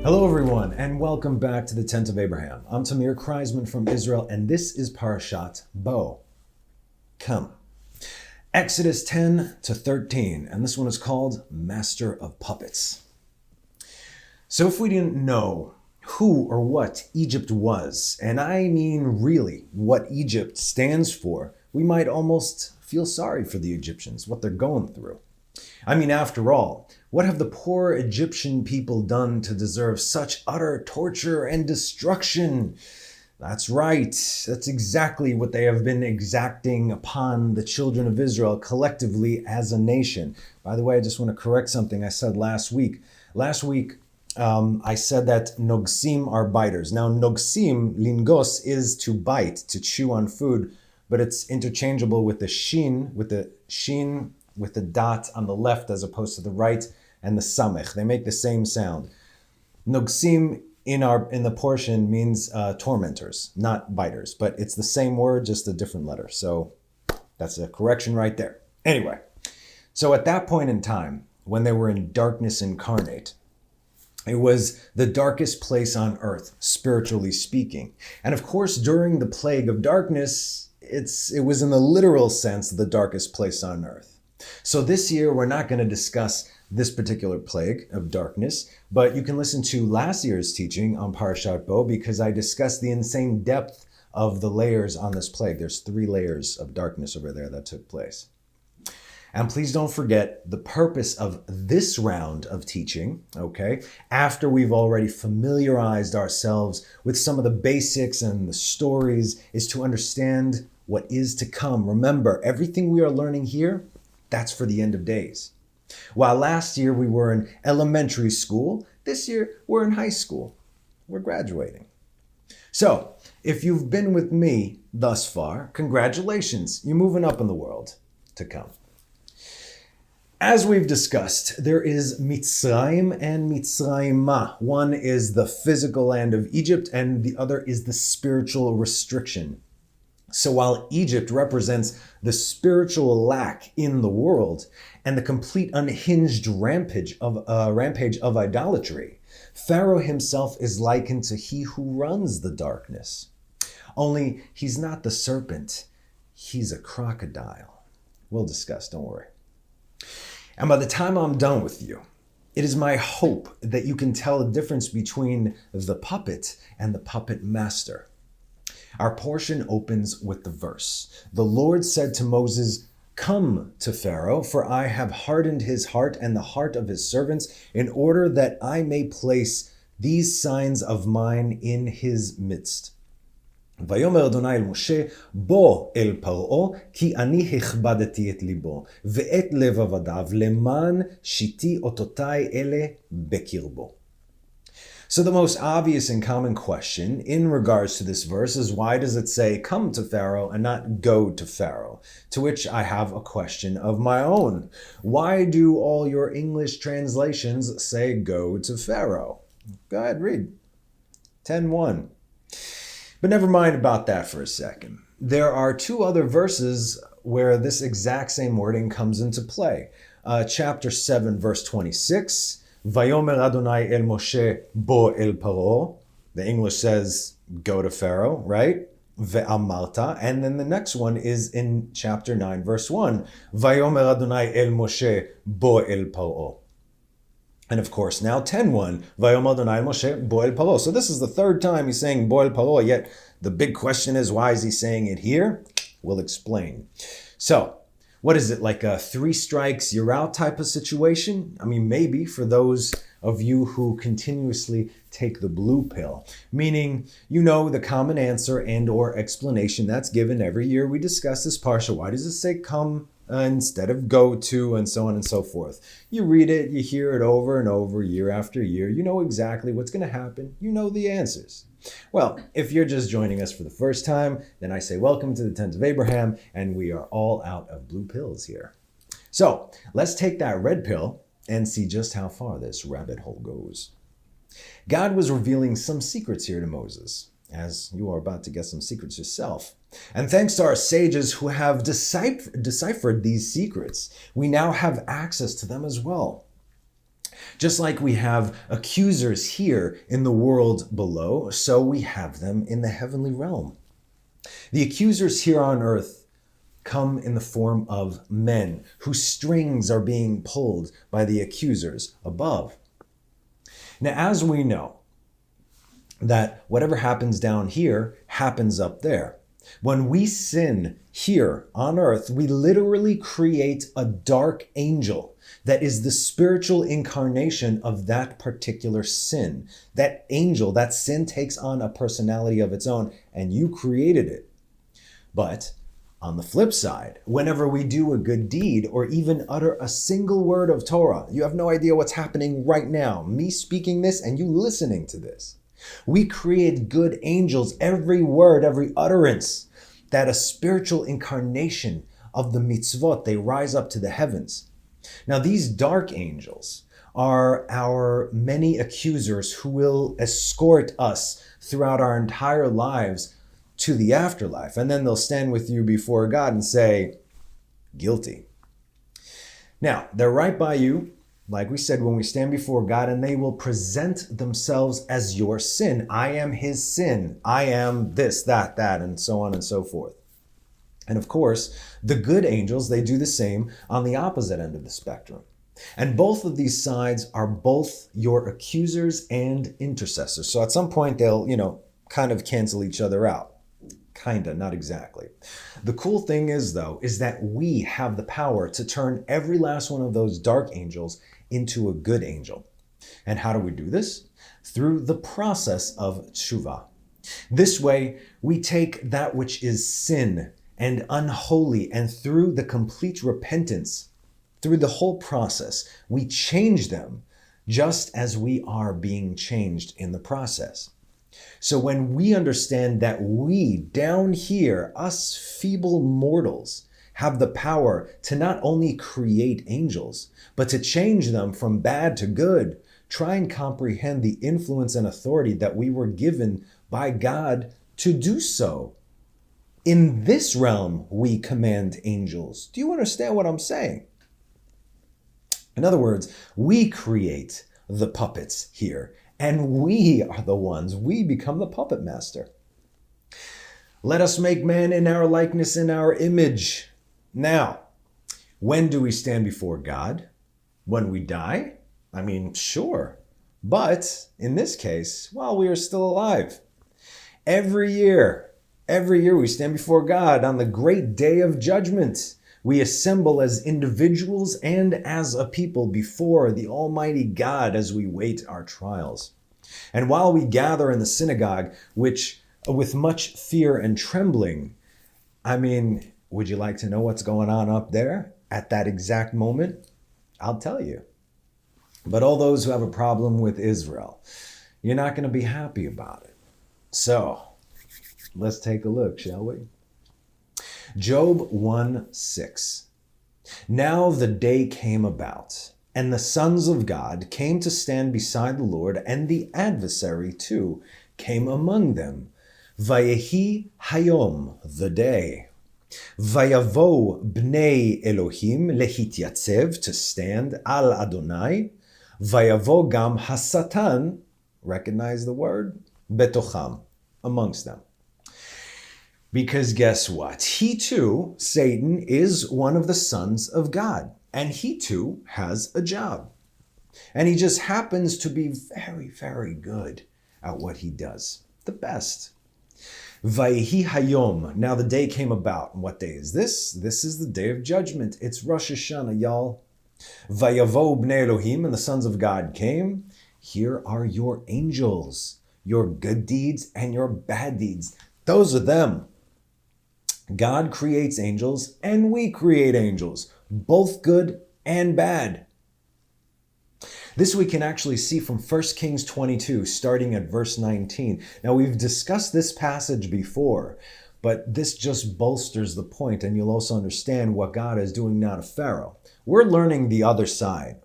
Hello everyone, and welcome back to the Tent of Abraham. I'm Tamir Kreisman from Israel, and this is Parashat Bo. Come. Exodus 10 to 13, and this one is called Master of Puppets. So if we didn't know who or what Egypt was, and I mean really what Egypt stands for, we might almost feel sorry for the Egyptians, what they're going through. I mean, after all, what have the poor Egyptian people done to deserve such utter torture and destruction? That's right. That's exactly what they have been exacting upon the children of Israel collectively as a nation. By the way, I just want to correct something I said last week. I said that nogsim are biters. Now, nogsim, lingos, is to bite, to chew on food, but it's interchangeable with the shin, with the dot on the left as opposed to the right, and the samech. They make the same sound. Nogsim in the portion means tormentors, not biters, but it's the same word, just a different letter. So that's a correction right there. Anyway, so at that point in time, when they were in darkness incarnate, it was the darkest place on earth, spiritually speaking. And of course, during the plague of darkness, it was in the literal sense the darkest place on earth. So this year, we're not going to discuss this particular plague of darkness, but you can listen to last year's teaching on Parashat Bo because I discussed the insane depth of the layers on this plague. There's 3 layers of darkness over there that took place. And please don't forget the purpose of this round of teaching, okay, after we've already familiarized ourselves with some of the basics and the stories, is to understand what is to come. Remember, everything we are learning here, that's for the end of days. While last year we were in elementary school, this year we're in high school. We're graduating. So, if you've been with me thus far, congratulations. You're moving up in the world to come. As we've discussed, there is Mitzrayim and Mitzrayimah. One is the physical land of Egypt, and the other is the spiritual restriction. So while Egypt represents the spiritual lack in the world and the complete unhinged rampage of idolatry, Pharaoh himself is likened to he who runs the darkness. Only he's not the serpent, he's a crocodile. We'll discuss, don't worry. And by the time I'm done with you, it is my hope that you can tell the difference between the puppet and the puppet master. Our portion opens with the verse. The Lord said to Moses, "Come to Pharaoh, for I have hardened his heart and the heart of his servants, in order that I may place these signs of mine in his midst." ויאמר אדוני אל משה, בוא אל פרעה, כי אני הכבדתי את ליבו, ואת לב עבדיו, למען שיתי אותותיי אלה בקרבו. So the most obvious and common question in regards to this verse is, why does it say come to Pharaoh and not go to Pharaoh? To which I have a question of my own. Why do all your English translations say go to Pharaoh? Go ahead, read. 10:1. But never mind about that for a second. There are 2 other verses where this exact same wording comes into play. Chapter 7, verse 26. Vayomer Adonai el Moshe bo el Paro. The English says, go to Pharaoh, right? Ve'amarta. And then the next one is in chapter 9, verse 1. Vayomer Adonai el Moshe bo el Paro. And of course, now 10:1. Vayomer Adonai el Moshe bo el Paro. So this is the 3rd time he's saying bo el Paro, yet the big question is, why is he saying it here? We'll explain. So, what is it, like a 3 strikes, you're out type of situation? I mean, maybe for those of you who continuously take the blue pill, meaning you know the common answer and or explanation that's given every year we discuss this parsha. Why does it say come instead of go to, and so on and so forth? You read it, you hear it over and over, year after year. You know exactly what's going to happen. You know the answers. Well, if you're just joining us for the first time, then I say welcome to the Tent of Abraham, and we are all out of blue pills here. So let's take that red pill and see just how far this rabbit hole goes. God was revealing some secrets here to Moses, as you are about to get some secrets yourself. And thanks to our sages who have deciphered these secrets, we now have access to them as well. Just like we have accusers here in the world below, so we have them in the heavenly realm. The accusers here on earth come in the form of men whose strings are being pulled by the accusers above. Now, as we know, that whatever happens down here happens up there. When we sin here on earth, we literally create a dark angel that is the spiritual incarnation of that particular sin. That angel, that sin takes on a personality of its own, and you created it. But on the flip side, whenever we do a good deed or even utter a single word of Torah, you have no idea what's happening right now, me speaking this and you listening to this. We create good angels, every word, every utterance, that a spiritual incarnation of the mitzvot, they rise up to the heavens. Now, these dark angels are our many accusers who will escort us throughout our entire lives to the afterlife. And then they'll stand with you before God and say, guilty. Now, they're right by you, like we said, when we stand before God, and they will present themselves as your sin. I am his sin. I am this, that, and so on and so forth. And of course, the good angels, they do the same on the opposite end of the spectrum. And both of these sides are both your accusers and intercessors. So at some point, they'll, kind of cancel each other out. Kinda, not exactly. The cool thing is, though, is that we have the power to turn every last one of those dark angels into a good angel. And how do we do this? Through the process of tshuva. This way, we take that which is sin and unholy, and through the complete repentance, through the whole process, we change them just as we are being changed in the process. So when we understand that we down here, us feeble mortals, have the power to not only create angels, but to change them from bad to good, try and comprehend the influence and authority that we were given by God to do so. In this realm, we command angels. Do you understand what I'm saying? In other words, we create the puppets here, and we are the ones, we become the puppet master. Let us make man in our likeness, in our image. Now, when do we stand before God? When we die? I mean, sure. But in this case, while we are still alive. Every year we stand before God on the great day of judgment. We assemble as individuals and as a people before the Almighty God as we wait our trials. And while we gather in the synagogue, which with much fear and trembling, would you like to know what's going on up there at that exact moment? I'll tell you. But all those who have a problem with Israel, you're not going to be happy about it. So, let's take a look, shall we? Job 1:6. Now the day came about, and the sons of God came to stand beside the Lord, and the adversary too came among them. Vayehi hayom, the day. Vayavo bnei Elohim lehityatzев, to stand, al Adonai. Vayavo gam hasatan, recognize the word, betocham, amongst them. Because guess what? He too, Satan, is one of the sons of God. And he too has a job. And he just happens to be very, very good at what he does. The best. Vayehi hayom. Now the day came about. And what day is this? This is the day of judgment. It's Rosh Hashanah, y'all. Vayavo bnei Elohim, and the sons of God came. Here are your angels. Your good deeds and your bad deeds. Those are them. God creates angels and we create angels, both good and bad. This we can actually see from 1 Kings 22, starting at verse 19. Now, we've discussed this passage before, but this just bolsters the point, and you'll also understand what God is doing now to Pharaoh. We're learning the other side.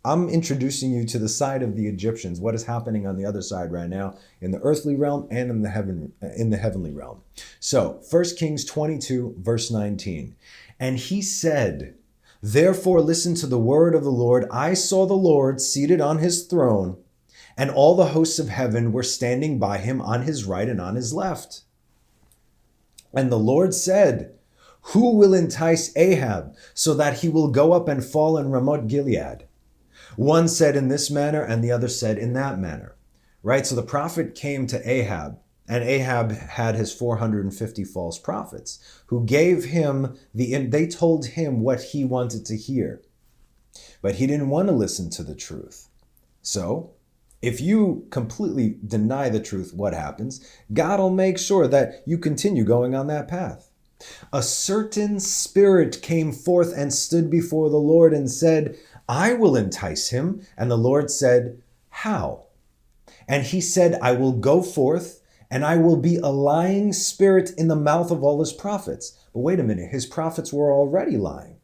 I'm introducing you to the side of the Egyptians, what is happening on the other side right now in the earthly realm and in the heavenly realm. So, 1 Kings 22, verse 19. And he said, Therefore listen to the word of the Lord. I saw the Lord seated on his throne, and all the hosts of heaven were standing by him on his right and on his left. And the Lord said, who will entice Ahab so that he will go up and fall in Ramoth Gilead? One said in this manner, and the other said in that manner. Right? So the prophet came to Ahab, and Ahab had his 450 false prophets who gave him they told him what he wanted to hear. But he didn't want to listen to the truth. So if you completely deny the truth, what happens? God will make sure that you continue going on that path. A certain spirit came forth and stood before the Lord and said, I will entice him. And the Lord said, how? And he said, I will go forth, and I will be a lying spirit in the mouth of all his prophets. But wait a minute, his prophets were already lying.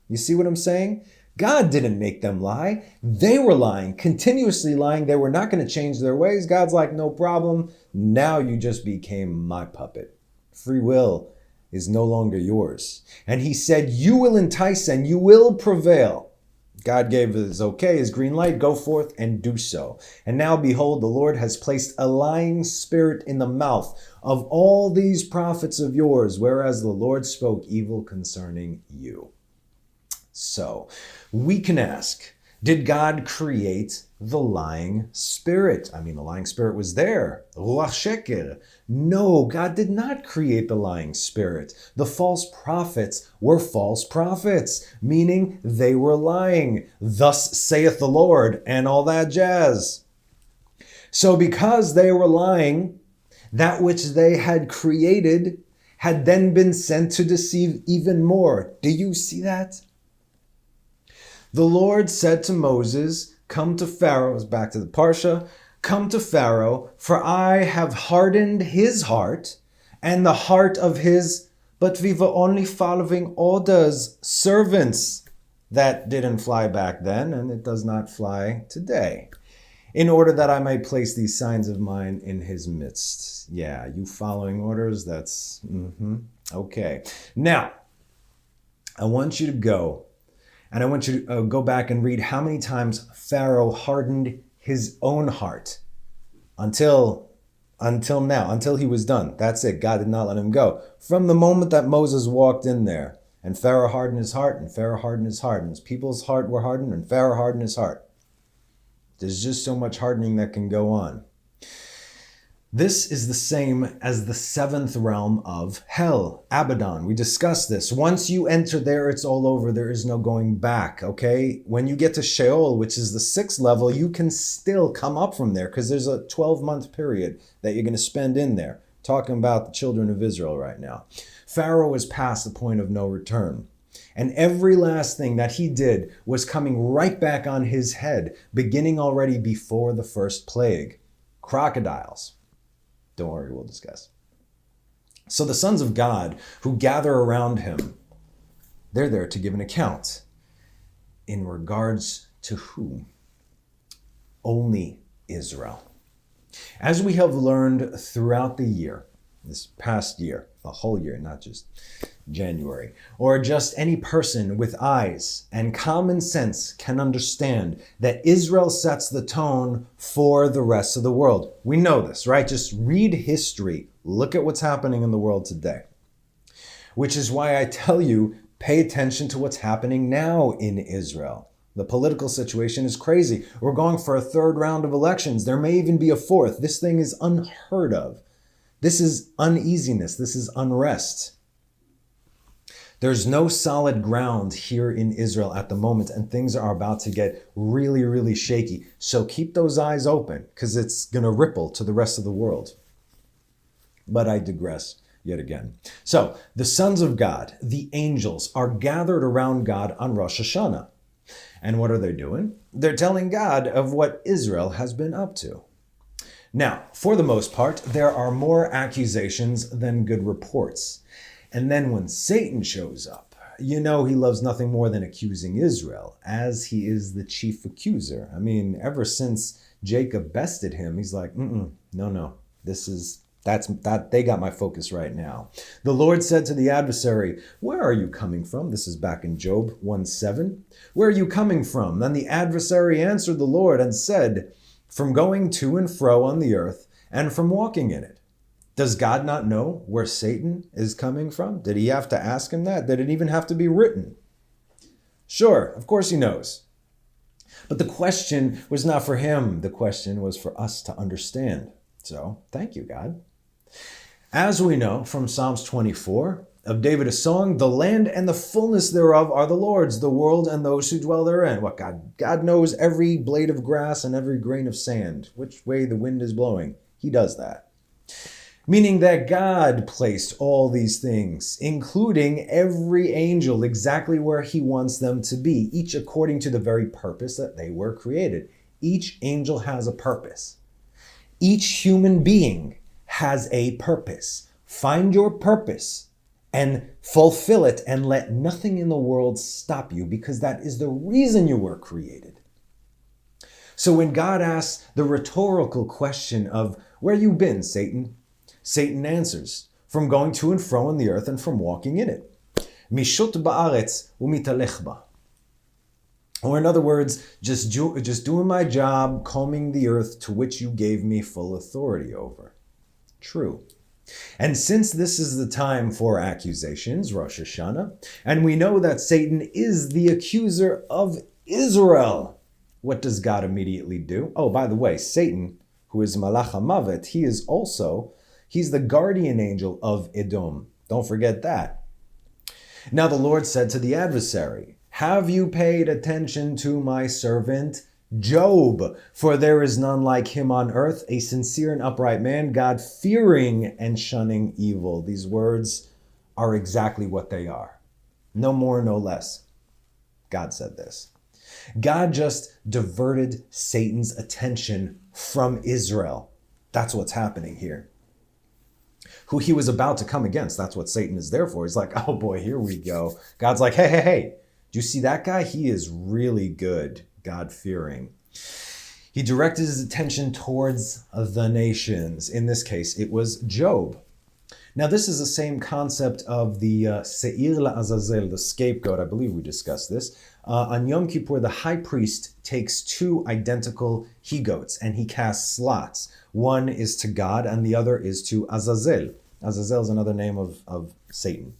You see what I'm saying? God didn't make them lie. They were lying, continuously lying. They were not going to change their ways. God's like, no problem. Now you just became my puppet. Free will is no longer yours. And he said, you will entice and you will prevail. God gave his okay, his green light, go forth and do so. And now behold, the Lord has placed a lying spirit in the mouth of all these prophets of yours, whereas the Lord spoke evil concerning you. So we can ask, did God create the lying spirit? I mean, the lying spirit was there. Ruach sheker. No, God did not create the lying spirit. The false prophets were false prophets, meaning they were lying. Thus saith the Lord, and all that jazz. So because they were lying, that which they had created had then been sent to deceive even more. Do you see that? The Lord said to Moses, come to Pharaoh, it's back to the Parsha, come to Pharaoh, for I have hardened his heart and the heart of his, but we were only following orders, servants. That didn't fly back then, and it does not fly today. In order that I might place these signs of mine in his midst. Yeah, you following orders, that's, okay. Now, I want you to go. And I want you to go back and read how many times Pharaoh hardened his own heart until now, until he was done. That's it. God did not let him go. From the moment that Moses walked in there, and Pharaoh hardened his heart, and Pharaoh hardened his heart, and his people's heart were hardened, and Pharaoh hardened his heart. There's just so much hardening that can go on. This is the same as the seventh realm of hell, Abaddon. We discussed this. Once you enter there, it's all over. There is no going back, okay? When you get to Sheol, which is the sixth level, you can still come up from there because there's a 12-month period that you're going to spend in there. Talking about the children of Israel right now. Pharaoh is past the point of no return. And every last thing that he did was coming right back on his head, beginning already before the first plague. Crocodiles. Don't worry, we'll discuss. So the sons of God who gather around him, they're there to give an account. In regards to whom? Only Israel. As we have learned throughout the year, this past year, a whole year, not just January, or just any person with eyes and common sense can understand that Israel sets the tone for the rest of the world. We know this, right? Just read history. Look at what's happening in the world today. Which is why I tell you, pay attention to what's happening now in Israel. The political situation is crazy. We're going for a third round of elections. There may even be a fourth. This thing is unheard of. This is uneasiness. This is unrest. There's no solid ground here in Israel at the moment, and things are about to get really, really shaky. So keep those eyes open, because it's going to ripple to the rest of the world. But I digress yet again. So the sons of God, the angels, are gathered around God on Rosh Hashanah. And what are they doing? They're telling God of what Israel has been up to. Now, for the most part, there are more accusations than good reports. And then when Satan shows up, you know he loves nothing more than accusing Israel, as he is the chief accuser. I mean, ever since Jacob bested him, he's like, no, this is They got my focus right now. The Lord said to the adversary, "Where are you coming from?" This is back in Job 1:7. "Where are you coming from?" Then the adversary answered the Lord and said, "From going to and fro on the earth and from walking in it." Does God not know where Satan is coming from? Did he have to ask him that? Did it even have to be written? Sure, of course he knows. But the question was not for him. The question was for us to understand. So, thank you, God. As we know from Psalms 24 of David, a song, "The land and the fullness thereof are the Lord's, the world and those who dwell therein." What God knows every blade of grass and every grain of sand, which way the wind is blowing. He does that. Meaning that God placed all these things, including every angel, exactly where he wants them to be, each according to the very purpose that they were created. Each angel has a purpose. Each human being has a purpose. Find your purpose and fulfill it, and let nothing in the world stop you, because that is the reason you were created. So when God asks the rhetorical question of, "Where you been, Satan?" Satan answers, "From going to and fro on the earth and from walking in it." Mishut ba'aretz u'mitalech ba. Or in other words, just doing my job, combing the earth to which you gave me full authority over. True. And since this is the time for accusations, Rosh Hashanah, and we know that Satan is the accuser of Israel, what does God immediately do? Oh, by the way, Satan, who is Malach HaMavet, he's the guardian angel of Edom. Don't forget that. Now the Lord said to the adversary, "Have you paid attention to my servant Job? For there is none like him on earth, a sincere and upright man, God-fearing and shunning evil." These words are exactly what they are. No more, no less. God said this. God just diverted Satan's attention from Israel. That's what's happening here. Who he was about to come against. That's what Satan is there for. He's like, "Oh boy, here we go." God's like, hey. Do you see that guy? He is really good, God-fearing. He directed his attention towards the nations. In this case, it was Job. Now, this is the same concept of the Seir La'azazel, the scapegoat. I believe we discussed this. On Yom Kippur, the high priest takes two identical he-goats and he casts lots. One is to God and the other is to Azazel. Azazel is another name of Satan.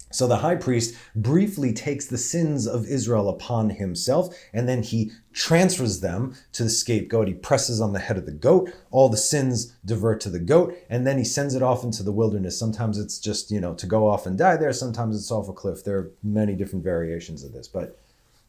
So the high priest briefly takes the sins of Israel upon himself, and then he transfers them to the scapegoat. He presses on the head of the goat. All the sins divert to the goat, and then he sends it off into the wilderness. Sometimes it's just, to go off and die there. Sometimes it's off a cliff. There are many different variations of this, but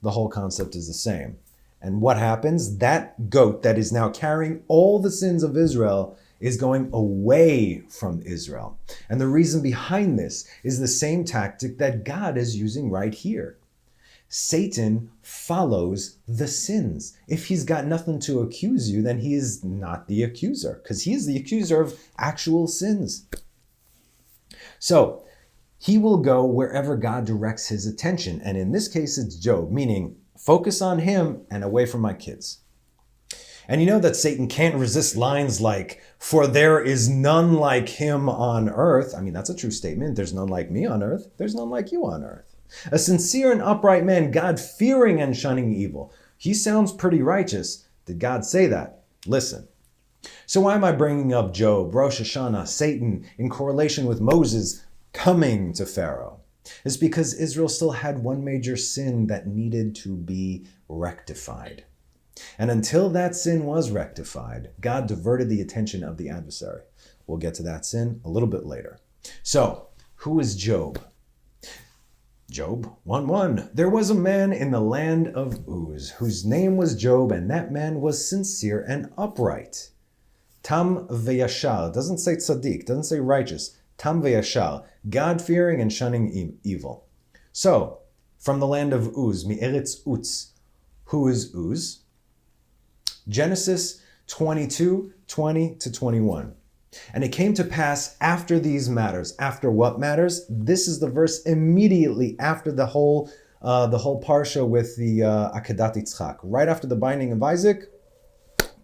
the whole concept is the same. And what happens? That goat that is now carrying all the sins of Israel is going away from Israel. And the reason behind this is the same tactic that God is using right here. Satan follows the sins. If he's got nothing to accuse you, then he is not the accuser, because he is the accuser of actual sins. So he will go wherever God directs his attention. And in this case, it's Job, meaning focus on him and away from my kids. And you know that Satan can't resist lines like, "For there is none like him on earth." I mean, that's a true statement. There's none like me on earth. There's none like you on earth. "A sincere and upright man, God-fearing and shunning evil." He sounds pretty righteous. Did God say that? Listen. So why am I bringing up Job, Rosh Hashanah, Satan in correlation with Moses coming to Pharaoh? It's because Israel still had one major sin that needed to be rectified. And until that sin was rectified, God diverted the attention of the adversary. We'll get to that sin a little bit later. So, who is Job? Job 1:1. There was a man in the land of Uz, whose name was Job, and that man was sincere and upright. Tam v'yashar. Doesn't say tzaddik, doesn't say righteous. Tam v'yashar. God-fearing and shunning evil. So, from the land of Uz, mi'eretz Uz. Who is Uz? Genesis 22:20-21. And it came to pass after these matters. After what matters? This is the verse immediately after the whole parsha with the Akedat Yitzchak. Right after the binding of Isaac,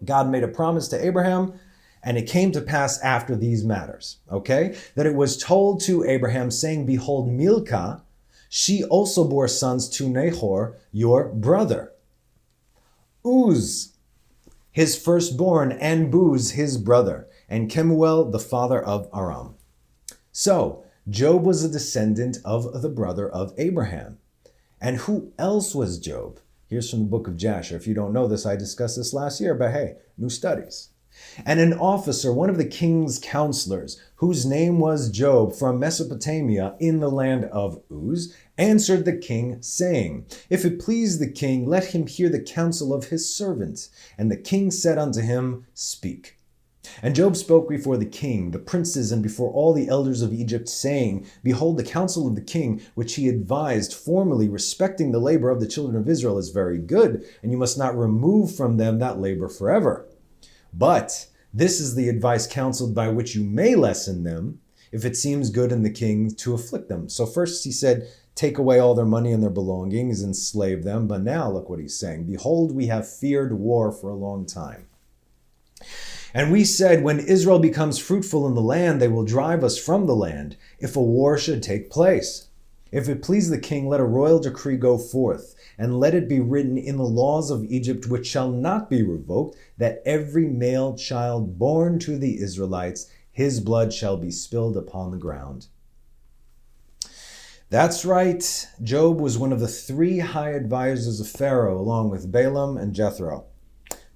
God made a promise to Abraham, And it came to pass after these matters, okay, that it was told to Abraham, saying, behold, Milcah, she also bore sons to Nahor, your brother. Uz, his firstborn, and Buz, his brother, and Kemuel, the father of Aram. So, Job was a descendant of the brother of Abraham. And who else was Job? Here's from the book of Jasher. If you don't know this, I discussed this last year, but hey, new studies. And an officer, one of the king's counselors, whose name was Job, from Mesopotamia in the land of Uz, answered the king, saying, if it please the king, let him hear the counsel of his servant. And the king said unto him, speak. And Job spoke before the king, the princes, and before all the elders of Egypt, saying, behold, the counsel of the king, which he advised formerly respecting the labor of the children of Israel, is very good, and you must not remove from them that labor forever. But this is the advice counseled by which you may lessen them, if it seems good in the king to afflict them. So first he said, take away all their money and their belongings, enslave them. But now look what he's saying. Behold, we have feared war for a long time. And we said, when Israel becomes fruitful in the land, they will drive us from the land, if a war should take place. If it please the king, let a royal decree go forth, and let it be written in the laws of Egypt, which shall not be revoked, that every male child born to the Israelites, his blood shall be spilled upon the ground. That's right. Job was one of the 3 high advisors of Pharaoh, along with Balaam and Jethro.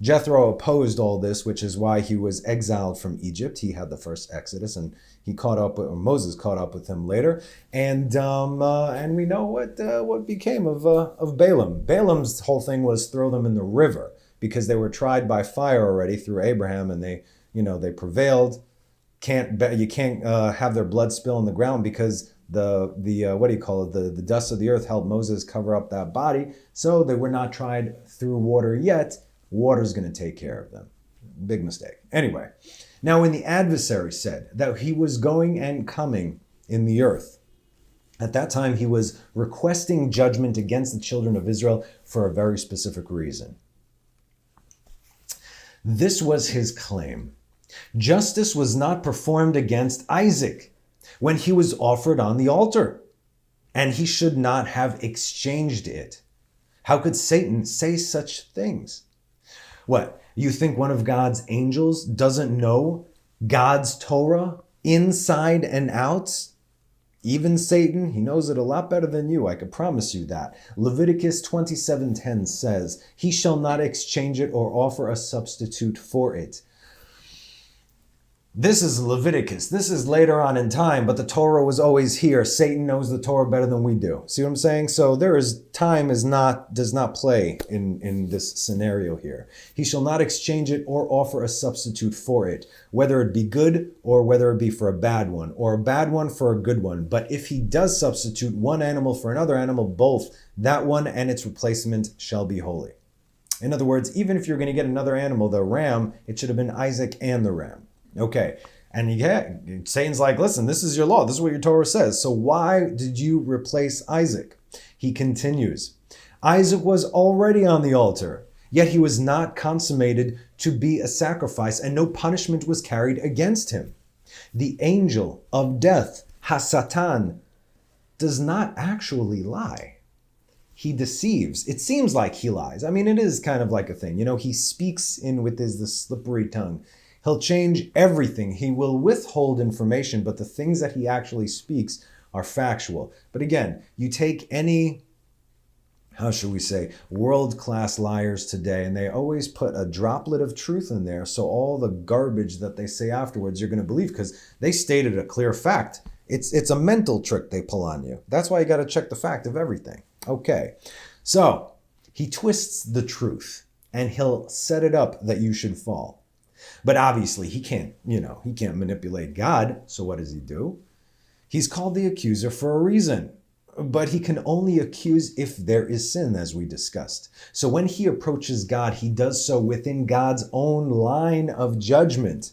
Jethro opposed all this, which is why he was exiled from Egypt. He had the first Exodus, and he Moses caught up with him later. And we know what became of Balaam. Balaam's whole thing was throw them in the river, because they were tried by fire already through Abraham, and they prevailed. You can't have their blood spill on the ground, because the dust of the earth helped Moses cover up that body. So they were not tried through water yet. Water's going to take care of them. Big mistake. Anyway, now when the adversary said that he was going and coming in the earth, at that time he was requesting judgment against the children of Israel for a very specific reason. This was his claim. Justice was not performed against Isaac when he was offered on the altar, and he should not have exchanged it. How could Satan say such things? What, you think one of God's angels doesn't know God's Torah inside and out? Even Satan, he knows it a lot better than you, I can promise you that. Leviticus 27:10 says, he shall not exchange it or offer a substitute for it. This is Leviticus. This is later on in time, but the Torah was always here. Satan knows the Torah better than we do. See what I'm saying? So time does not play in this scenario here. He shall not exchange it or offer a substitute for it, whether it be good or whether it be for a bad one, or a bad one for a good one. But if he does substitute one animal for another animal, both that one and its replacement shall be holy. In other words, even if you're going to get another animal, the ram, it should have been Isaac and the ram. Okay, and Satan's like, listen, this is your law. This is what your Torah says. So why did you replace Isaac? He continues, Isaac was already on the altar, yet he was not consummated to be a sacrifice, and no punishment was carried against him. The angel of death, Hasatan, does not actually lie. He deceives. It seems like he lies. I mean, it is kind of like a thing. He speaks with the slippery tongue. He'll change everything. He will withhold information, but the things that he actually speaks are factual. But again, you take any, world-class liars today, and they always put a droplet of truth in there, so all the garbage that they say afterwards you're going to believe, because they stated a clear fact. It's a mental trick they pull on you. That's why you got to check the fact of everything. Okay, so he twists the truth, and he'll set it up that you should fall. But obviously he can't manipulate God. So what does he do? He's called the accuser for a reason, but he can only accuse if there is sin, as we discussed. So when he approaches God, he does so within God's own line of judgment.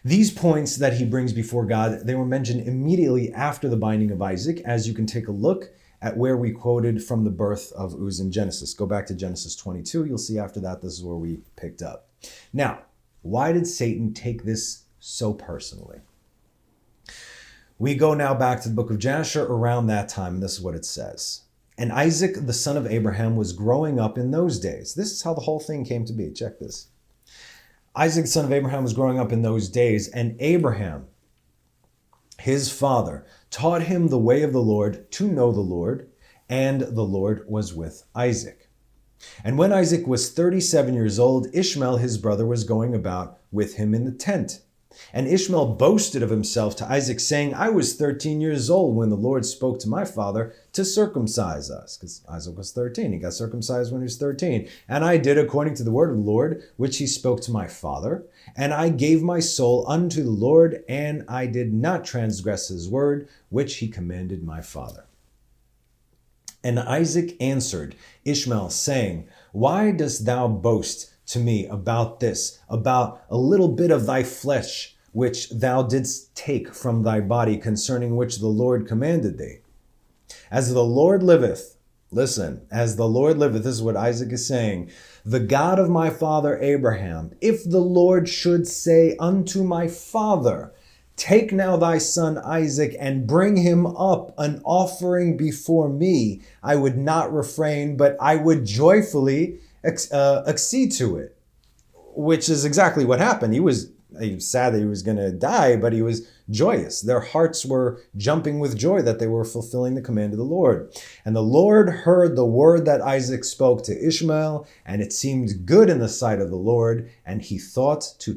These points that he brings before God, they were mentioned immediately after the binding of Isaac, as you can take a look at where we quoted from the birth of Uz in Genesis. Go back to Genesis 22. You'll see after that, this is where we picked up. Now, Why did Satan take this so personally? We go now back to the book of Jasher around that time, and this is what it says. And Isaac, the son of Abraham, was growing up in those days. This is how the whole thing came to be. Check this. Isaac, the son of Abraham, was growing up in those days, and Abraham, his father, taught him the way of the Lord to know the Lord, and the Lord was with Isaac. And when Isaac was 37 years old, Ishmael, his brother, was going about with him in the tent. And Ishmael boasted of himself to Isaac, saying, I was 13 years old when the Lord spoke to my father to circumcise us. Because Isaac was 13. He got circumcised when he was 13. And I did according to the word of the Lord, which he spoke to my father. And I gave my soul unto the Lord, and I did not transgress his word, which he commanded my father. And Isaac answered Ishmael, saying, Why dost thou boast to me about this, about a little bit of thy flesh, which thou didst take from thy body, concerning which the Lord commanded thee? As the Lord liveth, listen, as the Lord liveth, this is what Isaac is saying, the God of my father Abraham, if the Lord should say unto my father, Take now thy son Isaac and bring him up an offering before me, I would not refrain, but I would joyfully accede to it. Which is exactly what happened. He was sad that he was going to die, but he was joyous. Their hearts were jumping with joy that they were fulfilling the command of the Lord. And the Lord heard the word that Isaac spoke to Ishmael, and it seemed good in the sight of the Lord, and he thought to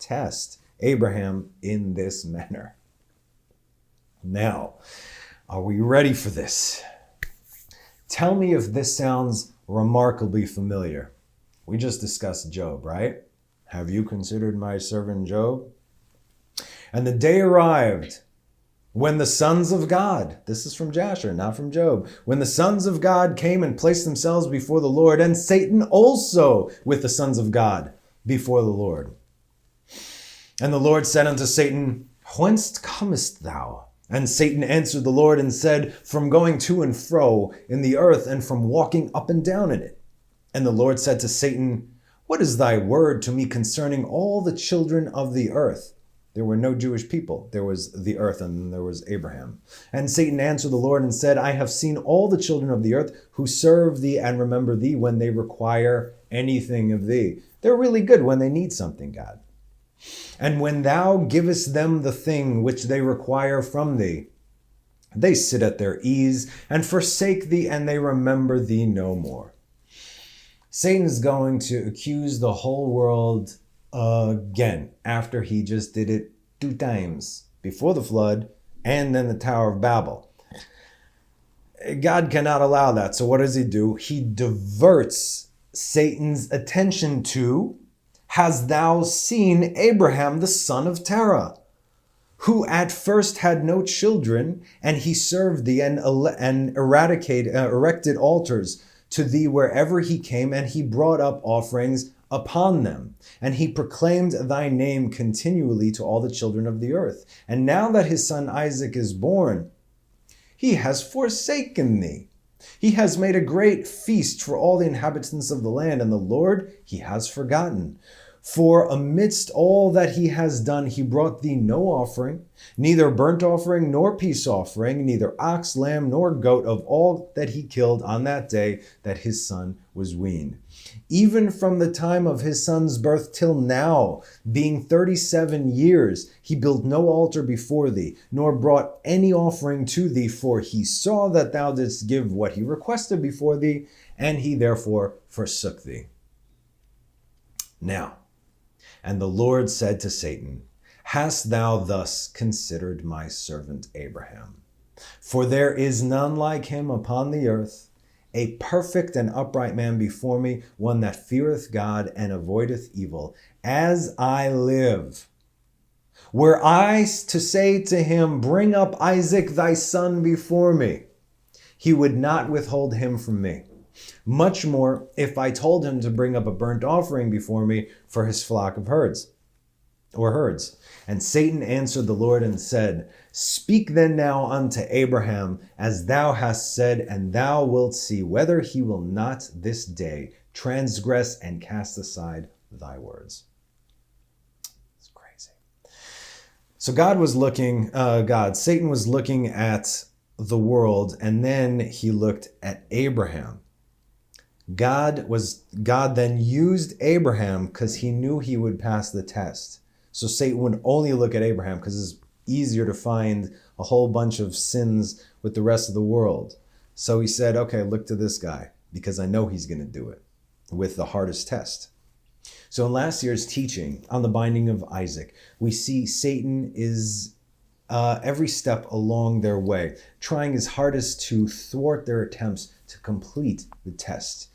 test Abraham in this manner. Now, are we ready for this? Tell me if this sounds remarkably familiar. We just discussed Job, right? Have you considered my servant Job? And the day arrived when the sons of God, this is from Jasher, not from Job, when the sons of God came and placed themselves before the Lord, and Satan also with the sons of God before the Lord. And the Lord said unto Satan, Whence comest thou? And Satan answered the Lord and said, From going to and fro in the earth, and from walking up and down in it. And the Lord said to Satan, What is thy word to me concerning all the children of the earth? There were no Jewish people. There was the earth, and then there was Abraham. And Satan answered the Lord and said, I have seen all the children of the earth who serve thee and remember thee when they require anything of thee. They're really good when they need something, God. And when thou givest them the thing which they require from thee, they sit at their ease and forsake thee, and they remember thee no more. Satan is going to accuse the whole world again after he just did it 2 times, before the flood and then the Tower of Babel. God cannot allow that. So what does he do? He diverts Satan's attention to, Hast thou seen Abraham the son of Terah, who at first had no children, and he served thee and erected altars to thee wherever he came, and he brought up offerings upon them. And he proclaimed thy name continually to all the children of the earth. And now that his son Isaac is born, he has forsaken thee. He has made a great feast for all the inhabitants of the land, and the Lord he has forgotten. For amidst all that he has done, he brought thee no offering, neither burnt offering nor peace offering, neither ox, lamb, nor goat of all that he killed on that day that his son was weaned. Even from the time of his son's birth till now, being 37 years, he built no altar before thee, nor brought any offering to thee, for he saw that thou didst give what he requested before thee, and he therefore forsook thee. Now, and the Lord said to Satan, Hast thou thus considered my servant Abraham? For there is none like him upon the earth, a perfect and upright man before me, one that feareth God and avoideth evil. As I live, were I to say to him, Bring up Isaac thy son before me, he would not withhold him from me. Much more if I told him to bring up a burnt offering before me for his flock of herds. And Satan answered the Lord and said, Speak then now unto Abraham as thou hast said, and thou wilt see whether he will not this day transgress and cast aside thy words. So Satan was looking at the world, and then he looked at Abraham. God then used Abraham because he knew he would pass the test. So Satan would only look at Abraham because it's easier to find a whole bunch of sins with the rest of the world. So he said, okay, look to this guy because I know he's going to do it with the hardest test. So in last year's teaching on the binding of Isaac, we see Satan is every step along their way, trying his hardest to thwart their attempts to complete the test.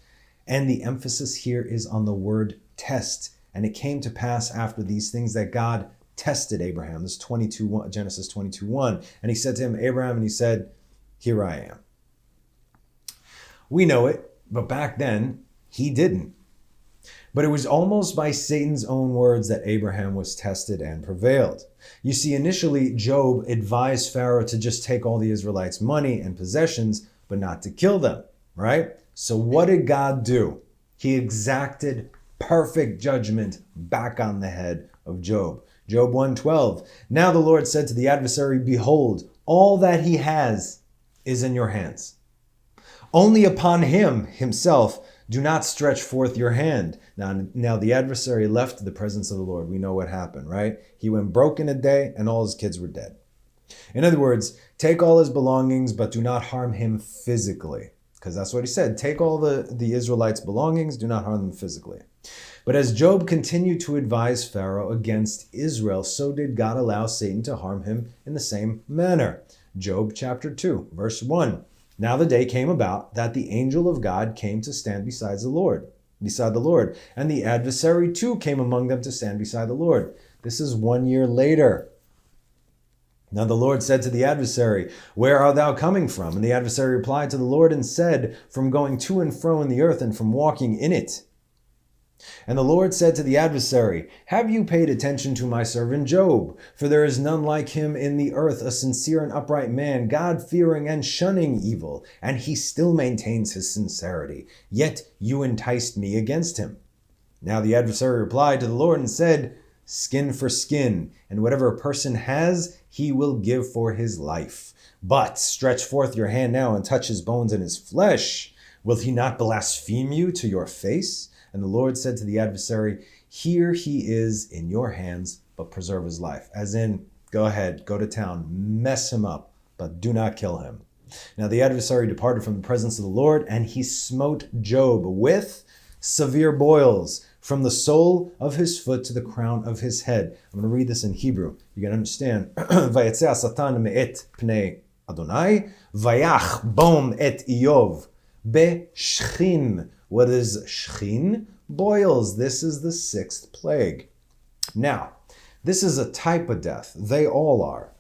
And the emphasis here is on the word test. And it came to pass after these things that God tested Abraham. This is Genesis 22:1. And he said to him, Abraham, and he said, here I am. We know it, but back then he didn't. But it was almost by Satan's own words that Abraham was tested and prevailed. You see, initially, Job advised Pharaoh to just take all the Israelites' money and possessions, but not to kill them, right? So what did God do? He exacted perfect judgment back on the head of Job. Job 1:12. Now the Lord said to the adversary, behold, all that he has is in your hands. Only upon him himself do not stretch forth your hand. Now the adversary left the presence of the Lord. We know what happened, right? He went broke in a day and all his kids were dead. In other words, take all his belongings, but do not harm him physically. Because that's what he said. Take all the Israelites' belongings, do not harm them physically. But as Job continued to advise Pharaoh against Israel, so did God allow Satan to harm him in the same manner. Job chapter 2, verse 1. Now the day came about that the angel of God came to stand beside the Lord, and the adversary too came among them to stand beside the Lord. This is 1 year later. Now the Lord said to the adversary, where art thou coming from? And the adversary replied to the Lord and said, from going to and fro in the earth and from walking in it. And the Lord said to the adversary, have you paid attention to my servant Job? For there is none like him in the earth, a sincere and upright man, God-fearing and shunning evil, and he still maintains his sincerity. Yet you enticed me against him. Now the adversary replied to the Lord and said, skin for skin, and whatever a person has, he will give for his life. But stretch forth your hand now and touch his bones and his flesh. Will he not blaspheme you to your face? And the Lord said to the adversary, here he is in your hands, but preserve his life. As in, go ahead, go to town, mess him up, but do not kill him. Now the adversary departed from the presence of the Lord, and he smote Job with severe boils, from the sole of his foot to the crown of his head. I'm going to read this in Hebrew. You can understand. Vayetzeh Satan me'et pnei Adonai, vayach bom et Iyov, be-shchin. What is shchin? Boils. This is the sixth plague. Now, this is a type of death. They all are.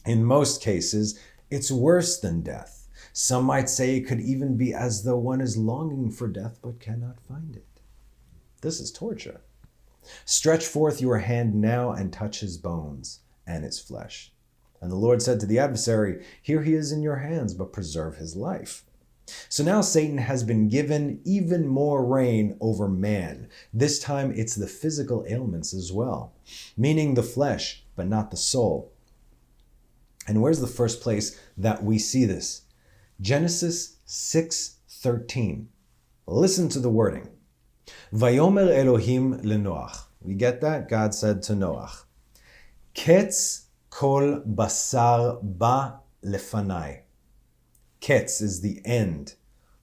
In most cases, it's worse than death. Some might say it could even be as though one is longing for death but cannot find it. This is torture. Stretch forth your hand now and touch his bones and his flesh. And the Lord said to the adversary, here he is in your hands, but preserve his life. So now Satan has been given even more reign over man. This time it's the physical ailments as well, meaning the flesh, but not the soul. And where's the first place that we see this? Genesis 6:13. Listen to the wording. Vayomer Elohim leNoach. We get that? God said to Noach, Ketz kol basar ba lefanai. Ketz is the end.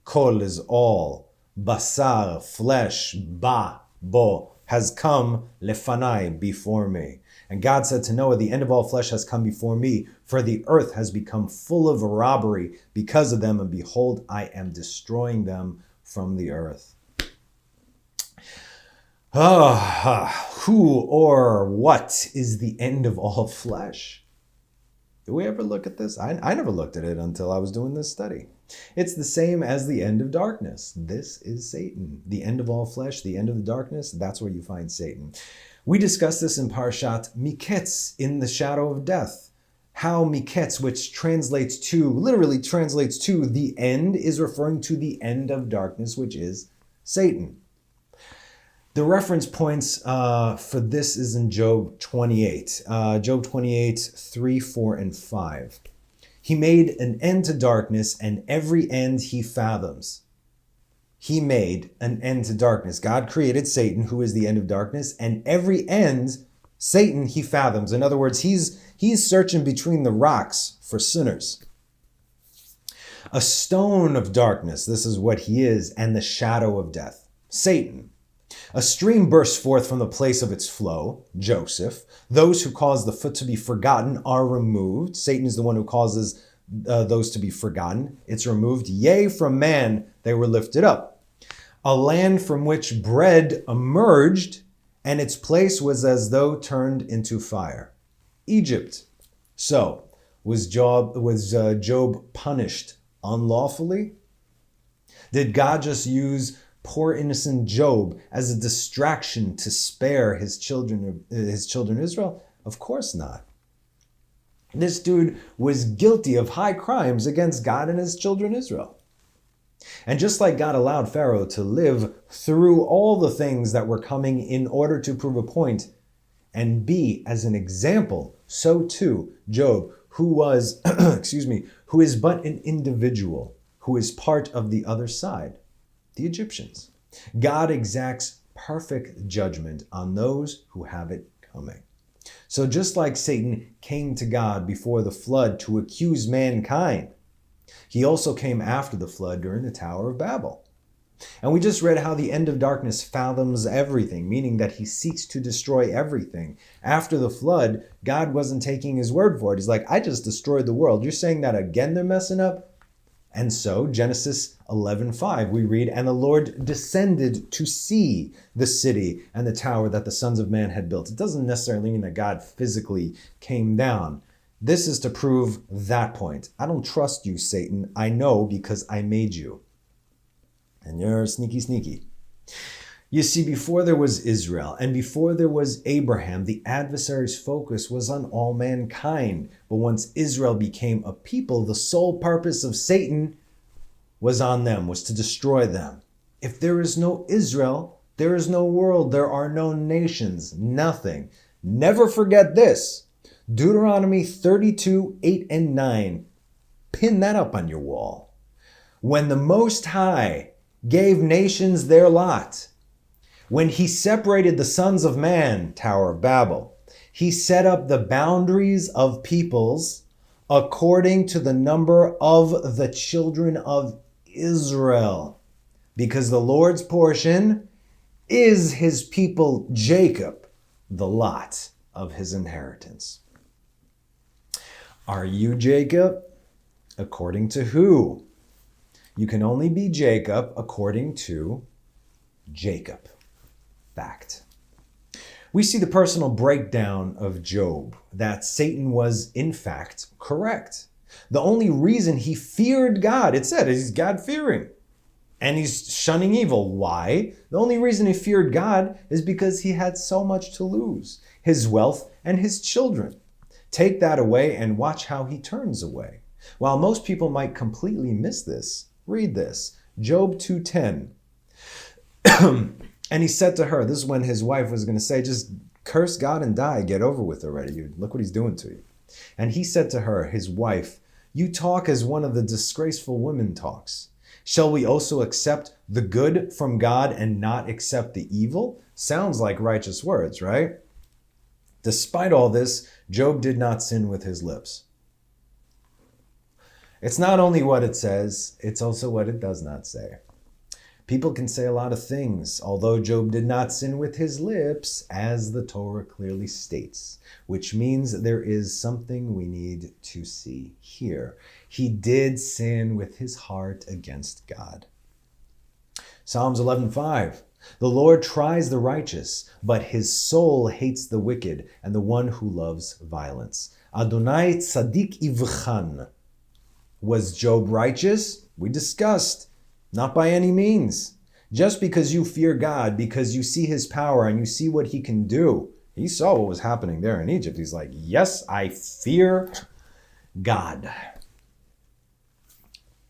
Kol is all. Basar, flesh, ba, bo, has come lefanai, before me. And God said to Noah, the end of all flesh has come before me, for the earth has become full of robbery because of them, and behold, I am destroying them from the earth. Who or what is the end of all flesh? Did we ever look at this? I never looked at it until I was doing this study. It's the same as the end of darkness. This is Satan. The end of all flesh, the end of the darkness, that's where you find Satan. We discussed this in Parashat Miketz, in the shadow of death. How Miketz, which literally translates to the end, is referring to the end of darkness, which is Satan. The reference points for this is in Job 28. Job 28, 3, 4, and 5. He made an end to darkness, and every end he fathoms. He made an end to darkness. God created Satan, who is the end of darkness, and every end, Satan, he fathoms. In other words, he's searching between the rocks for sinners. A stone of darkness, this is what he is, and the shadow of death, Satan. A stream bursts forth from the place of its flow, Joseph. Those who cause the foot to be forgotten are removed. Satan is the one who causes those to be forgotten. It's removed. Yea, from man they were lifted up. A land from which bread emerged, and its place was as though turned into fire. Egypt. So, was Job punished unlawfully? Did God just use poor innocent Job as a distraction to spare his children Israel? Of course not. This dude was guilty of high crimes against God and his children Israel. And just like God allowed Pharaoh to live through all the things that were coming in order to prove a point and be as an example, so too Job, who was, who is but an individual, who is part of the other side, the Egyptians. God exacts perfect judgment on those who have it coming. So just like Satan came to God before the flood to accuse mankind, he also came after the flood during the Tower of Babel. And we just read how the end of darkness fathoms everything, meaning that he seeks to destroy everything. After the flood, God wasn't taking his word for it. He's like, I just destroyed the world. You're saying that again they're messing up? And so, Genesis 11:5, we read, and the Lord descended to see the city and the tower that the sons of man had built. It doesn't necessarily mean that God physically came down. This is to prove that point. I don't trust you, Satan. I know because I made you. And you're sneaky. You see, before there was Israel and before there was Abraham, the adversary's focus was on all mankind. But once Israel became a people, the sole purpose of Satan was on them, was to destroy them. If there is no Israel, there is no world. There are no nations, nothing. Never forget this. Deuteronomy 32, 8 and 9. Pin that up on your wall. When the Most High gave nations their lot, when he separated the sons of man, Tower of Babel, he set up the boundaries of peoples according to the number of the children of Israel. Because the Lord's portion is his people Jacob, the lot of his inheritance. Are you Jacob? According to who? You can only be Jacob according to Jacob. Fact. We see the personal breakdown of Job, that Satan was in fact correct. The only reason he feared God, it said, he's God-fearing. And he's shunning evil. Why? The only reason he feared God is because he had so much to lose. His wealth and his children. Take that away and watch how he turns away. While most people might completely miss this, read this. Job 2:10. And he said to her, this is when his wife was going to say, just curse God and die. Get over with already. Look what he's doing to you. And he said to her, his wife, you talk as one of the disgraceful women talks. Shall we also accept the good from God and not accept the evil? Sounds like righteous words, right? Despite all this, Job did not sin with his lips. It's not only what it says, it's also what it does not say. People can say a lot of things, although Job did not sin with his lips, as the Torah clearly states, which means there is something we need to see here. He did sin with his heart against God. Psalms 11:5. The Lord tries the righteous, but his soul hates the wicked and the one who loves violence. Adonai tzadik ivchan. Was Job righteous? We discussed. Not by any means. Just because you fear God, because you see his power and you see what he can do. He saw what was happening there in Egypt. He's like, yes, I fear God.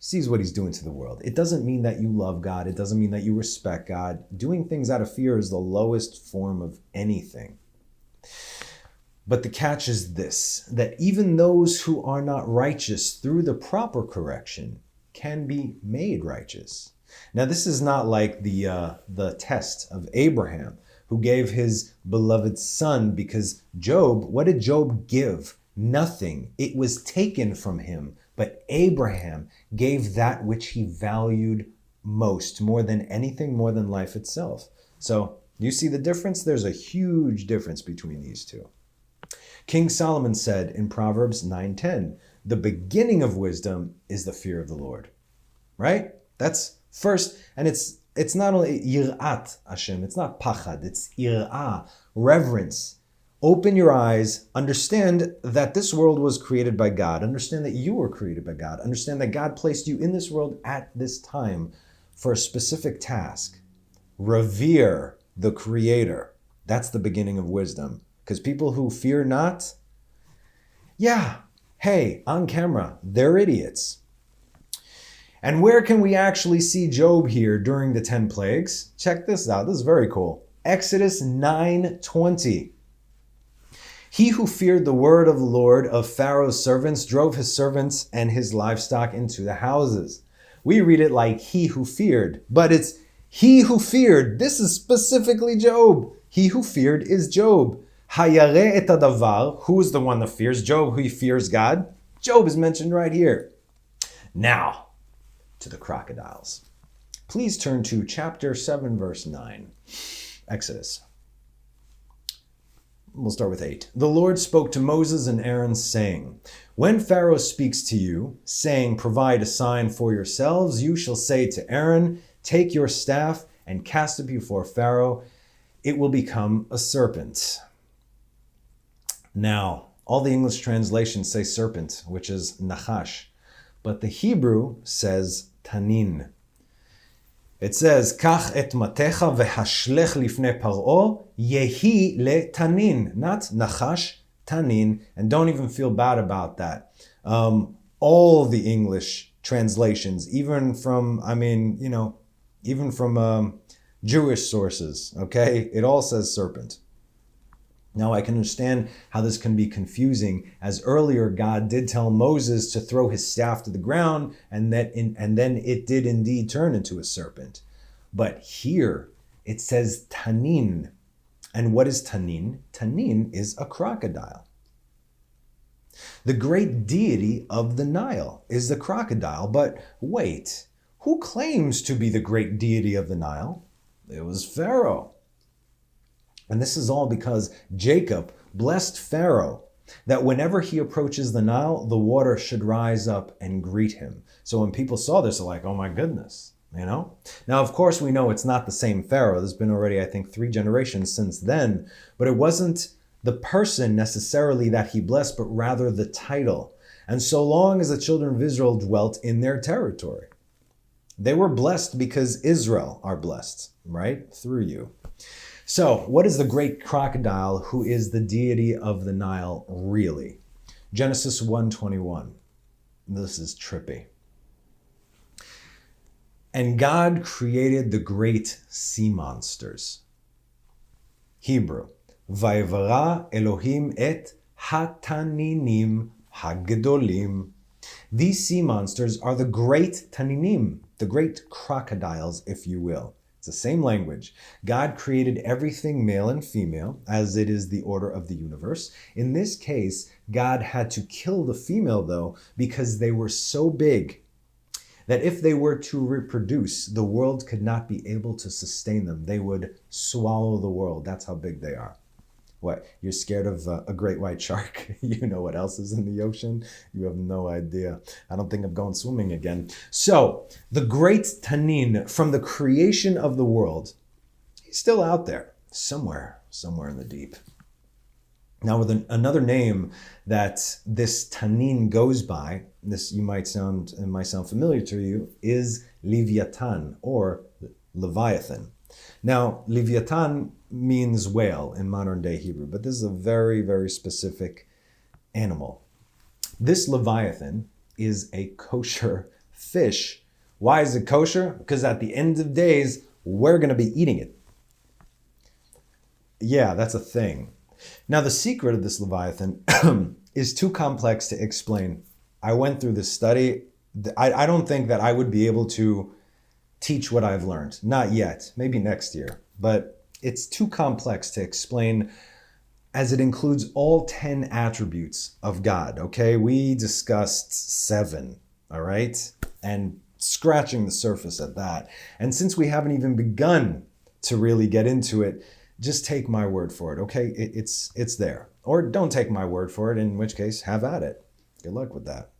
sees what he's doing to the world. It doesn't mean that you love God. It doesn't mean that you respect God. Doing things out of fear is the lowest form of anything. But the catch is this, that even those who are not righteous through the proper correction can be made righteous. Now, this is not like the test of Abraham, who gave his beloved son, because Job, what did Job give? Nothing. It was taken from him. But Abraham gave that which he valued most, more than anything, more than life itself. So you see the difference? There's a huge difference between these two. King Solomon said in Proverbs 9:10, the beginning of wisdom is the fear of the Lord. Right? That's first, and it's not only yirat Hashem, it's not pachad, it's irah, reverence. Open your eyes, understand that this world was created by God, understand that you were created by God, understand that God placed you in this world at this time for a specific task. Revere the Creator. That's the beginning of wisdom. Because people who fear not, hey, on camera, they're idiots. And where can we actually see Job here during the 10 plagues? Check this out. This is very cool. Exodus 9:20. He who feared the word of the Lord of Pharaoh's servants drove his servants and his livestock into the houses. We read it like he who feared, but it's he who feared. This is specifically Job. He who feared is Job. Hayare et hadavar, who is the one that fears? Job, who fears God. Job is mentioned right here. Now, to the crocodiles. Please turn to chapter 7, verse 9. Exodus. We'll start with 8. The Lord spoke to Moses and Aaron, saying, when Pharaoh speaks to you, saying, provide a sign for yourselves, you shall say to Aaron, take your staff and cast it before Pharaoh. It will become a serpent. Now, all the English translations say serpent, which is nachash, but the Hebrew says tannin. It says, Kach et matecha vehashlech lifnei Paro yehi le tannin, not nachash, tannin, and don't even feel bad about that. All the English translations, even from Jewish sources, okay, it all says serpent. Now I can understand how this can be confusing, as earlier God did tell Moses to throw his staff to the ground, and then it did indeed turn into a serpent. But here it says tannin. And what is tannin? Tannin is a crocodile. The great deity of the Nile is the crocodile. But wait, who claims to be the great deity of the Nile? It was Pharaoh. And this is all because Jacob blessed Pharaoh that whenever he approaches the Nile, the water should rise up and greet him. So when people saw this, they're like, oh my goodness, Now, of course, we know it's not the same Pharaoh. There's been already, I think, 3 generations since then. But it wasn't the person necessarily that he blessed, but rather the title. And so long as the children of Israel dwelt in their territory, they were blessed because Israel are blessed, right? Through you. So, what is the great crocodile who is the deity of the Nile really? Genesis 1:21. This is trippy. And God created the great sea monsters. Hebrew. Vayivara Elohim et hataninim hagdolim. These sea monsters are the great taninim, the great crocodiles, if you will. It's the same language. God created everything male and female, as it is the order of the universe. In this case, God had to kill the female, though, because they were so big that if they were to reproduce, the world could not be able to sustain them. They would swallow the world. That's how big they are. What, you're scared of a great white shark? You know what else is in the ocean? You have no idea. I don't think I'm going swimming again. So, the great Tannin, from the creation of the world, he's still out there, somewhere in the deep. Now, with another name that this Tannin goes by, this might sound familiar to you, is Leviathan, or Leviathan. Now, Leviathan means whale in modern day Hebrew, but this is a very, very specific animal. This Leviathan is a kosher fish. Why is it kosher? Because at the end of days, we're going to be eating it. Yeah, that's a thing. Now, the secret of this Leviathan is too complex to explain. I went through this study. I don't think that I would be able to teach what I've learned. Not yet. Maybe next year. But it's too complex to explain, as it includes all 10 attributes of God, okay? We discussed 7, all right? And scratching the surface at that. And since we haven't even begun to really get into it, just take my word for it, okay? It's there. Or don't take my word for it, in which case, have at it. Good luck with that.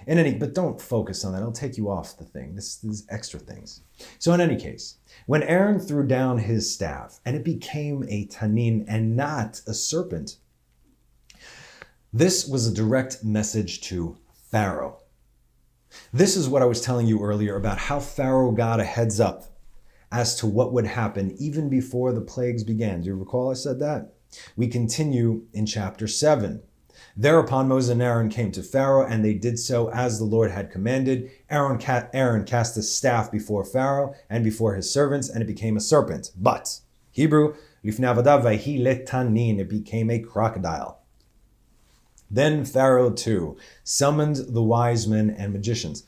But don't focus on that. It'll take you off the thing. This is extra things. So in any case, when Aaron threw down his staff and it became a tannin and not a serpent, this was a direct message to Pharaoh. This is what I was telling you earlier about how Pharaoh got a heads up as to what would happen even before the plagues began. Do you recall I said that? We continue in chapter 7. Thereupon Moses and Aaron came to Pharaoh, and they did so as the Lord had commanded. Aaron cast his staff before Pharaoh and before his servants, and it became a serpent. But, Hebrew, lifnei avadav vayhi le-tannin, it became a crocodile. Then Pharaoh too summoned the wise men and magicians.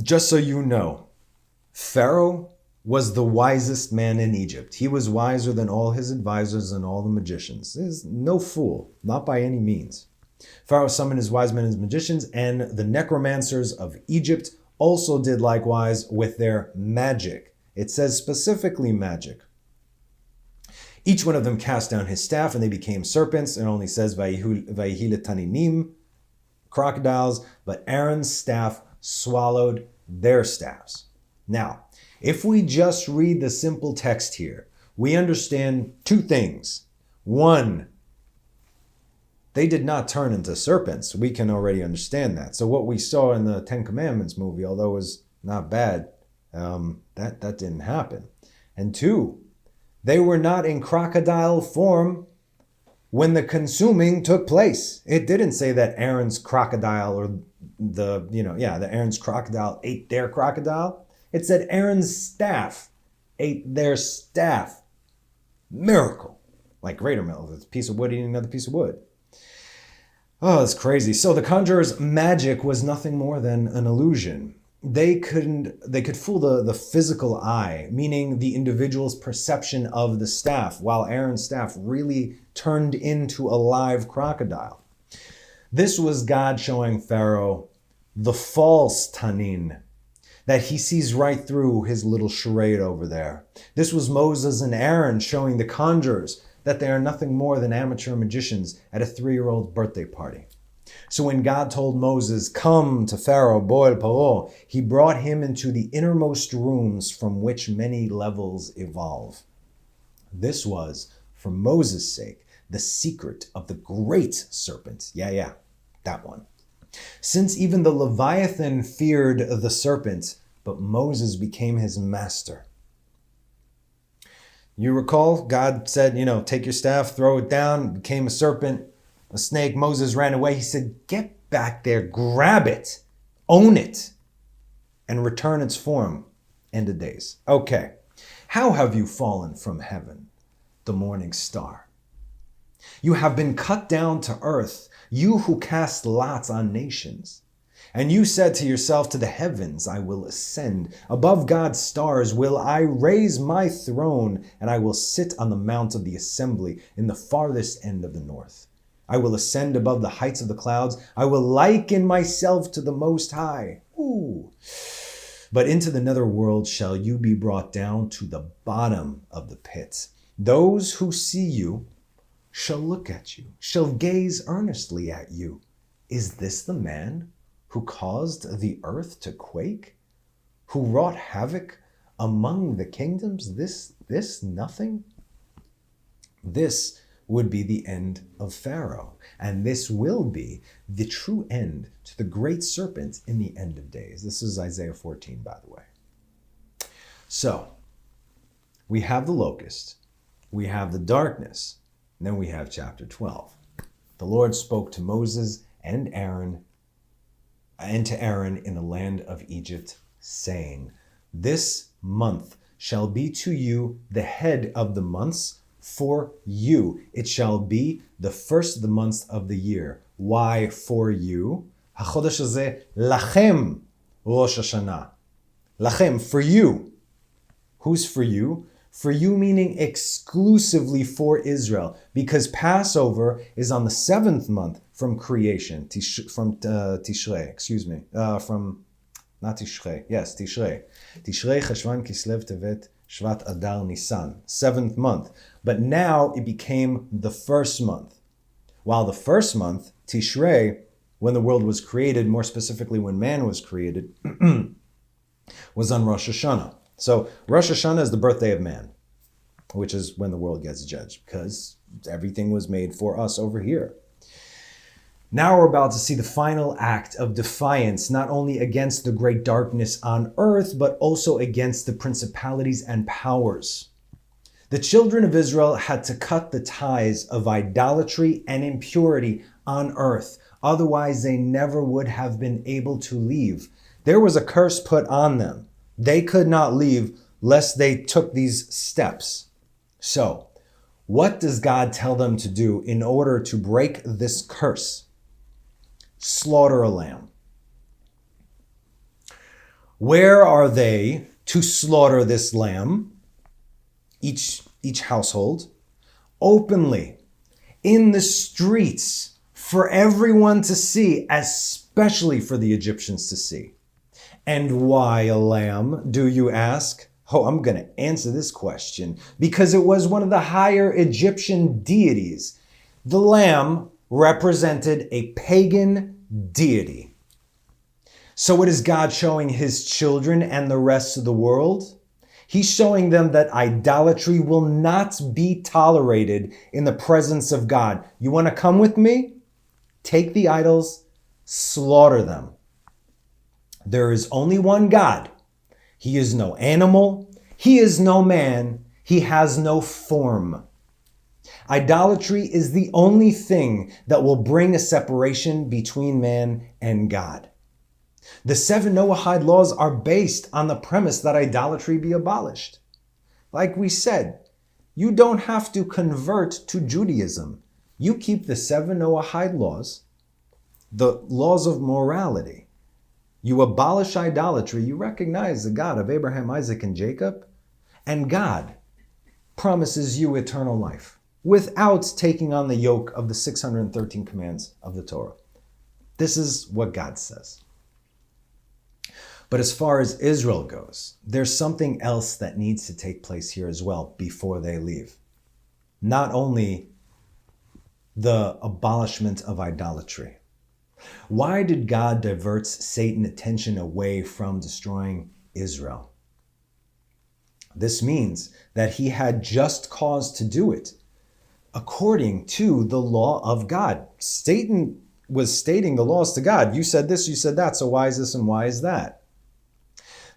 Just so you know, Pharaoh was the wisest man in Egypt. He was wiser than all his advisors and all the magicians. He's no fool, not by any means. Pharaoh summoned his wise men and his magicians, and the necromancers of Egypt also did likewise with their magic. It says specifically magic. Each one of them cast down his staff, and they became serpents. It only says vayhi le-tanninim, crocodiles, but Aaron's staff swallowed their staffs. Now, if we just read the simple text here, we understand 2 things. 1, they did not turn into serpents. We can already understand that. So what we saw in the 10 Commandments movie, although it was not bad, that didn't happen. And 2, they were not in crocodile form when the consuming took place. It didn't say that Aaron's crocodile or Aaron's crocodile ate their crocodile. It said Aaron's staff ate their staff. Miracle. Like greater miracle. It's a piece of wood eating another piece of wood. Oh, it's crazy. So the conjurer's magic was nothing more than an illusion. They could fool the physical eye, meaning the individual's perception of the staff, while Aaron's staff really turned into a live crocodile. This was God showing Pharaoh the false tannin, that he sees right through his little charade over there. This was Moses and Aaron showing the conjurers that they are nothing more than amateur magicians at a 3-year-old birthday party. So when God told Moses, "Come to Pharaoh, boil Parashat," he brought him into the innermost rooms from which many levels evolve. This was, for Moses' sake, the secret of the great serpent. Yeah, that one. Since even the Leviathan feared the serpent, but Moses became his master. You recall, God said, take your staff, throw it down, it became a serpent, a snake. Moses ran away. He said, get back there, grab it, own it, and return its form. End of days. Okay, how have you fallen from heaven, the morning star? You have been cut down to earth, you who cast lots on nations. And you said to yourself, to the heavens I will ascend. Above God's stars will I raise my throne, and I will sit on the mount of the assembly in the farthest end of the north. I will ascend above the heights of the clouds. I will liken myself to the Most High. Ooh. But into the nether world shall you be brought down to the bottom of the pit. Those who see you shall look at you, shall gaze earnestly at you. Is this the man who caused the earth to quake? Who wrought havoc among the kingdoms? This nothing? This would be the end of Pharaoh, and this will be the true end to the great serpent in the end of days. This is Isaiah 14, by the way. So, we have the locust, we have the darkness, and then we have chapter 12. The Lord spoke to Moses and Aaron and to Aaron in the land of Egypt, saying, this month shall be to you the head of the months for you. It shall be the first of the months of the year. Why for you? HaChodesh hazeh lachem Rosh Hashanah. Lachem, for you. Who's for you? For you meaning exclusively for Israel, because Passover is on the 7th month from creation, Tishrei, not Tishrei, yes, Tishrei. Tishrei, Cheshvan, Kislev, Tevet, Shvat, Adar, Nisan, 7th month. But now it became the first month. While the first month, Tishrei, when the world was created, more specifically when man was created, was on Rosh Hashanah. So Rosh Hashanah is the birthday of man, which is when the world gets judged, because everything was made for us over here. Now we're about to see the final act of defiance, not only against the great darkness on earth, but also against the principalities and powers. The children of Israel had to cut the ties of idolatry and impurity on earth. Otherwise, they never would have been able to leave. There was a curse put on them. They could not leave lest they took these steps. So, what does God tell them to do in order to break this curse? Slaughter a lamb. Where are they to slaughter this lamb? Each household. Openly. In the streets. For everyone to see, especially for the Egyptians to see. And why a lamb, do you ask? Oh, I'm going to answer this question. Because it was one of the higher Egyptian deities. The lamb represented a pagan deity. So what is God showing his children and the rest of the world? He's showing them that idolatry will not be tolerated in the presence of God. You want to come with me? Take the idols, slaughter them. There is only one God. He is no animal. He is no man. He has no form. Idolatry is the only thing that will bring a separation between man and God. The 7 Noahide laws are based on the premise that idolatry be abolished. Like we said, you don't have to convert to Judaism. You keep the 7 Noahide laws, the laws of morality. You abolish idolatry. You recognize the God of Abraham, Isaac, and Jacob. And God promises you eternal life without taking on the yoke of the 613 commands of the Torah. This is what God says. But as far as Israel goes, there's something else that needs to take place here as well before they leave. Not only the abolishment of idolatry. Why did God divert Satan's attention away from destroying Israel? This means that he had just cause to do it according to the law of God. Satan was stating the laws to God. You said this, you said that, so why is this and why is that?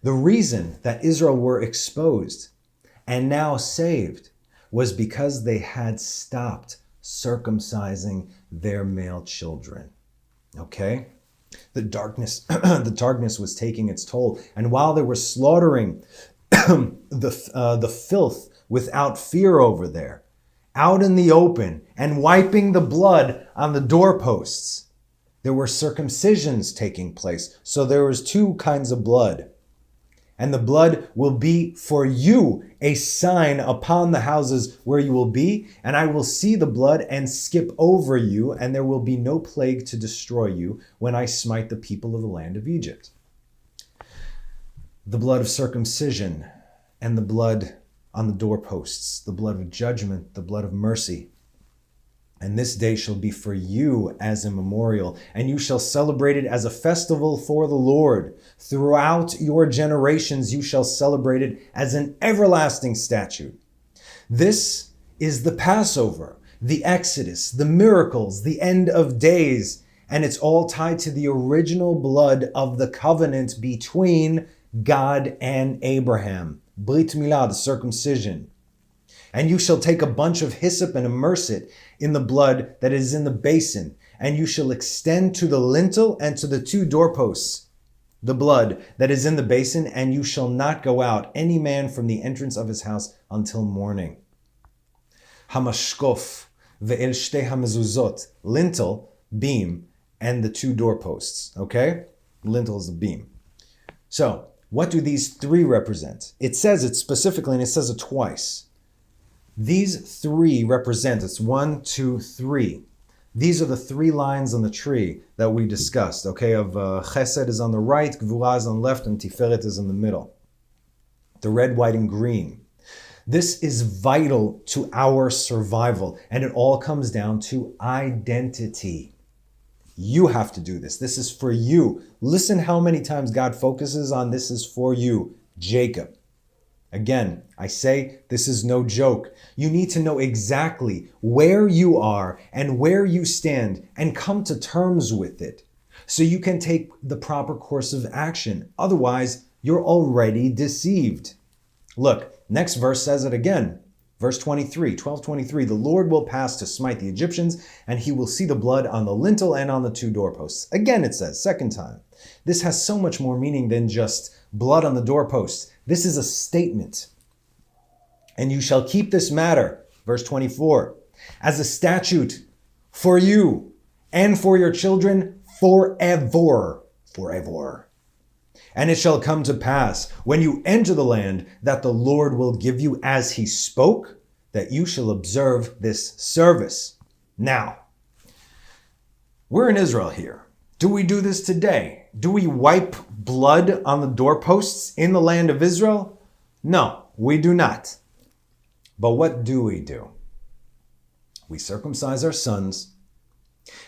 The reason that Israel were exposed and now saved was because they had stopped circumcising their male children. Okay? The darkness was taking its toll. And while they were slaughtering the filth without fear over there, out in the open, and wiping the blood on the doorposts, there were circumcisions taking place. So there was 2 kinds of blood. And the blood will be for you a sign upon the houses where you will be, and I will see the blood and skip over you, and there will be no plague to destroy you when I smite the people of the land of Egypt. The blood of circumcision and the blood on the doorposts, the blood of judgment, the blood of mercy. And this day shall be for you as a memorial, and you shall celebrate it as a festival for the Lord. Throughout your generations you shall celebrate it as an everlasting statute. This is the Passover, the Exodus, the miracles, the end of days, and it's all tied to the original blood of the covenant between God and Abraham. Brit Milah, the circumcision. And you shall take a bunch of hyssop and immerse it in the blood that is in the basin. and you shall extend to the lintel and to the 2 doorposts the blood that is in the basin, and you shall not go out, any man from the entrance of his house until morning. Hamashkof ve'el shtei hamezuzot, lintel, beam, and the 2 doorposts. Okay? Lintel is the beam. So, what do these 3 represent? It says it specifically, and it says it twice. These 3 represent, it's 1, 2, 3. These are the 3 lines on the tree that we discussed, okay? Of Chesed is on the right, Gvura is on the left, and Tiferet is in the middle. The red, white, and green. This is vital to our survival, and it all comes down to identity. You have to do this. This is for you. Listen how many times God focuses on this is for you, Jacob. Again, I say this is no joke. You need to know exactly where you are and where you stand and come to terms with it so you can take the proper course of action. Otherwise, you're already deceived. Look, next verse says it again. Verse 23, 12:23, the Lord will pass to smite the Egyptians, and he will see the blood on the lintel and on the 2 doorposts. Again, it says, second time. This has so much more meaning than just blood on the doorposts. This is a statement. And you shall keep this matter, verse 24, as a statute for you and for your children forever. Forever. And it shall come to pass when you enter the land that the Lord will give you as he spoke, that you shall observe this service. Now, we're in Israel here. Do we do this today? Do we wipe blood on the doorposts in the land of Israel? No, we do not. But what do? We circumcise our sons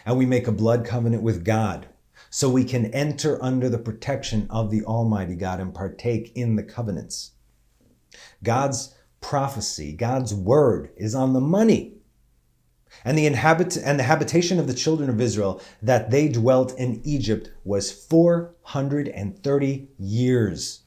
and we make a blood covenant with God so we can enter under the protection of the Almighty God and partake in the covenants. God's prophecy, God's word is on the money. And the habitation of the children of Israel that they dwelt in Egypt was 430 years.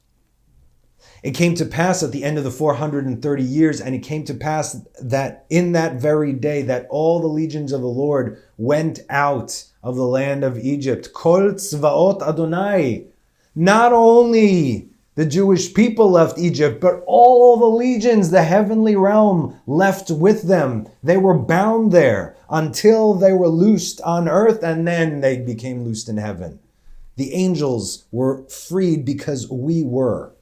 It came to pass at the end of the 430 years, and it came to pass that in that very day that all the legions of the Lord went out of the land of Egypt. Kol tzvaot Adonai. Not only the Jewish people left Egypt, but all the legions, the heavenly realm, left with them. They were bound there until they were loosed on earth, and then they became loosed in heaven. The angels were freed because we were.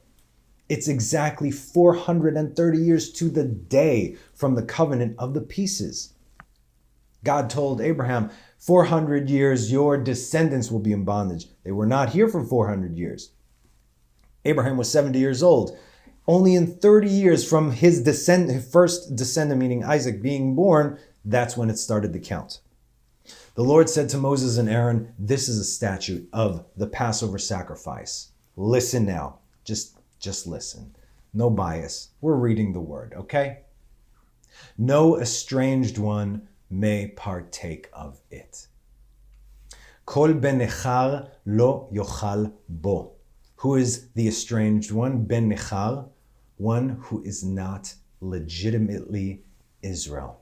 It's exactly 430 years to the day from the covenant of the pieces. God told Abraham, 400 years, your descendants will be in bondage. They were not here for 400 years. Abraham was 70 years old. Only in 30 years from his first descendant, meaning Isaac, being born, that's when it started to count. The Lord said to Moses and Aaron, this is a statute of the Passover sacrifice. Listen now. Just listen. No bias. We're reading the word, okay? No estranged one may partake of it. Kol ben nechar lo yochal bo. Who is the estranged one? Ben nechar, one who is not legitimately Israel.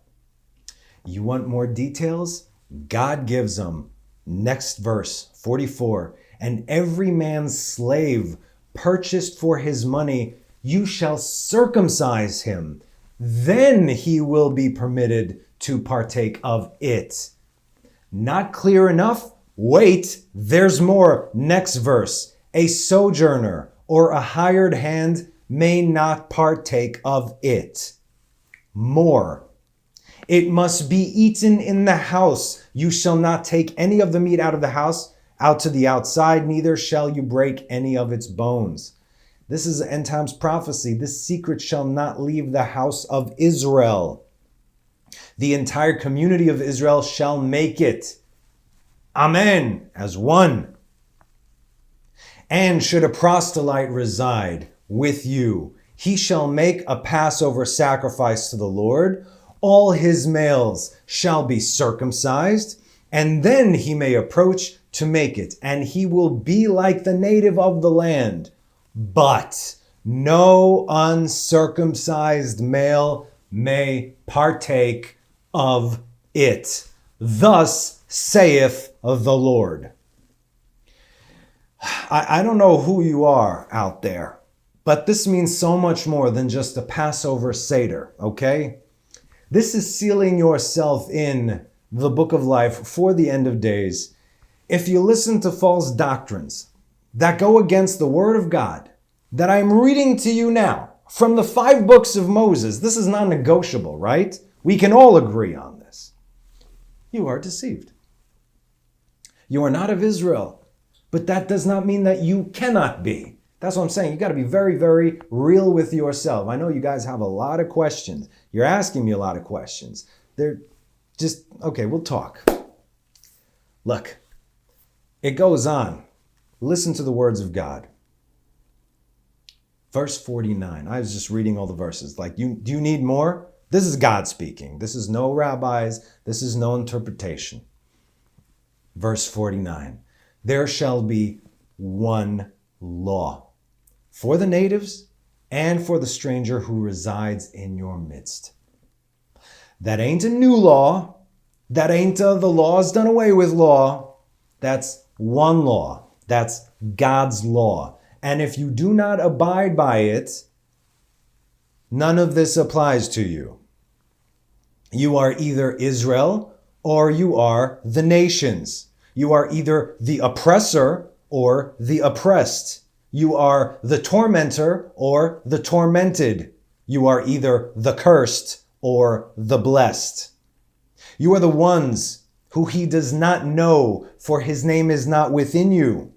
You want more details? God gives them. Next verse, 44. And every man's slave purchased for his money, you shall circumcise him. Then he will be permitted to partake of it. Not clear enough? Wait, there's more. Next verse. A sojourner or a hired hand may not partake of it. More. It must be eaten in the house. You shall not take any of the meat out of the house, out to the outside, neither shall you break any of its bones. This is end times prophecy. This secret shall not leave the house of Israel. The entire community of Israel shall make it. Amen. As one. And should a proselyte reside with you, he shall make a Passover sacrifice to the Lord. All his males shall be circumcised, and then he may approach to make it, and he will be like the native of the land. But no uncircumcised male may partake of it. Thus saith the Lord. I don't know who you are out there, but this means so much more than just a Passover Seder, okay? This is sealing yourself in the book of life for the end of days. If you listen to false doctrines that go against the word of God that I'm reading to you now from the 5 books of Moses, this is non-negotiable, right? We can all agree on this. You are deceived. You are not of Israel. But that does not mean that you cannot be. That's what I'm saying. You got to be very, very real with yourself. I know you guys have a lot of questions. You're asking me a lot of questions. They're just, okay, we'll talk. Look, it goes on. Listen to the words of God. Verse 49. I was just reading all the verses. Like, do you need more? This is God speaking. This is no rabbis. This is no interpretation. Verse 49. There shall be one law for the natives and for the stranger who resides in your midst. That ain't a new law. That ain't the law's done away with law. That's one law. That's God's law. And if you do not abide by it, none of this applies to you. You are either Israel or you are the nations. You are either the oppressor or the oppressed. You are the tormentor or the tormented. You are either the cursed or the blessed. You are the ones who he does not know, for his name is not within you.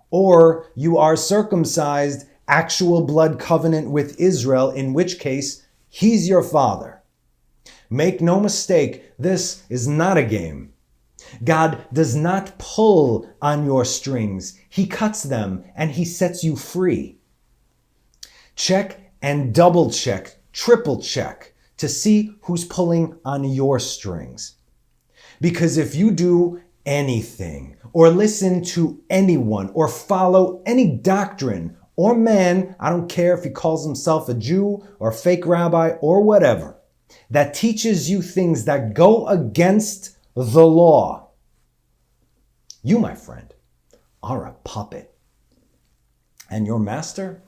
Or you are circumcised, actual blood covenant with Israel, in which case he's your father. Make no mistake, this is not a game. God does not pull on your strings. He cuts them and he sets you free. Check and double check, triple check to see who's pulling on your strings. Because if you do anything or listen to anyone or follow any doctrine or man, I don't care if he calls himself a Jew or a fake rabbi or whatever, that teaches you things that go against the law, you, my friend, are a puppet. And your master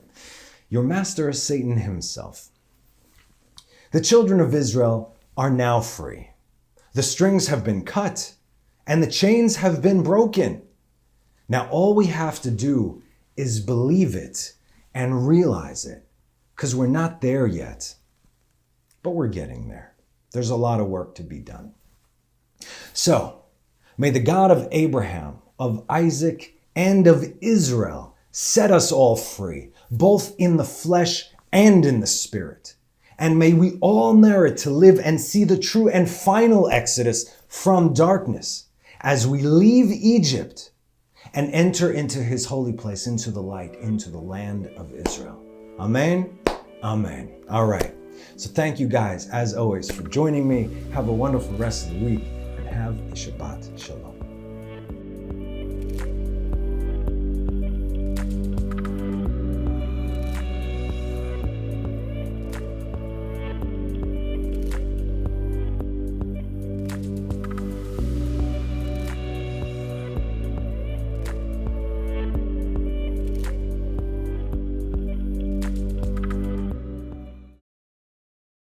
is Satan himself. The children of Israel are now free. The strings have been cut and the chains have been broken. Now all we have to do is believe it and realize it, because we're not there yet, but we're getting there. There's a lot of work to be done. So, may the God of Abraham, of Isaac, and of Israel set us all free, both in the flesh and in the spirit. And may we all merit to live and see the true and final exodus from darkness as we leave Egypt and enter into his holy place, into the light, into the land of Israel. Amen. Amen. All right. So thank you guys, as always, for joining me. Have a wonderful rest of the week and have a Shabbat Shalom.